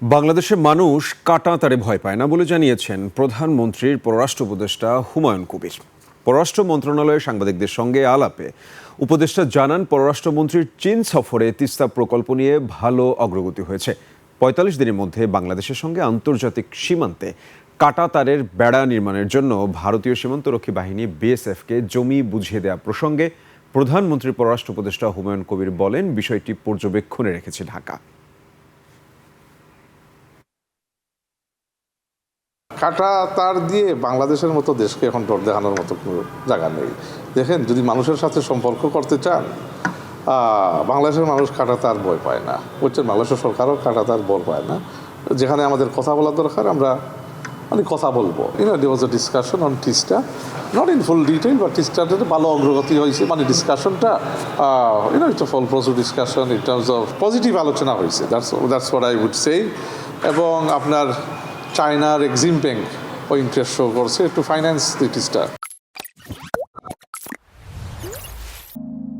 বাংলাদেশের মানুষ কাঁটাতারে ভয় পায় না বলে জানিয়েছেন প্রধানমন্ত্রীর পররাষ্ট্র উপদেষ্টা হুমায়ুন কবির। পররাষ্ট্র মন্ত্রণালয়ের সাংবাদিকদের সঙ্গে আলাপে উপদেষ্টা জানান, পররাষ্ট্রমন্ত্রীর চীন সফরে তিস্তা প্রকল্প নিয়ে ভালো অগ্রগতি হয়েছে। ৪৫ দিনের মধ্যে বাংলাদেশের সঙ্গে আন্তর্জাতিক সীমান্তে কাঁটাতারের বেড়া নির্মাণের জন্য ভারতীয় সীমান্তরক্ষী বাহিনী বিএসএফকে জমি বুঝিয়ে দেওয়া প্রসঙ্গে প্রধানমন্ত্রীর পররাষ্ট্র উপদেষ্টা হুমায়ুন কবির বলেন, বিষয়টি পর্যবেক্ষণে রেখেছে ঢাকা। কাটা তার দিয়ে বাংলাদেশের মতো দেশকে এখন ডর দেখানোর মতো কোনো জায়গা নেই। দেখেন, যদি মানুষের সাথে সম্পর্ক করতে চান, বাংলাদেশের মানুষ কাটা তার ভয় পায় না। বুঝছেন, বাংলাদেশের সরকারও কাটা তার ভয় পায় না। যেখানে আমাদের কথা বলা দরকার আমরা কথা বলবো। There was a discussion on Teesta, not in full detail, but তিস্তাতে ভালো অগ্রগতি হয়েছে। ডিসকাশনটা ইটস আ ফলপ্রসূ discussion in terms of positive আলোচনা হয়েছে। That's what I would say. এবং আপনার চায়নার এক্সিম ব্যাংক ইন্টারেস্ট শো করছে টু ফাইন্যান্স দি তিস্তা।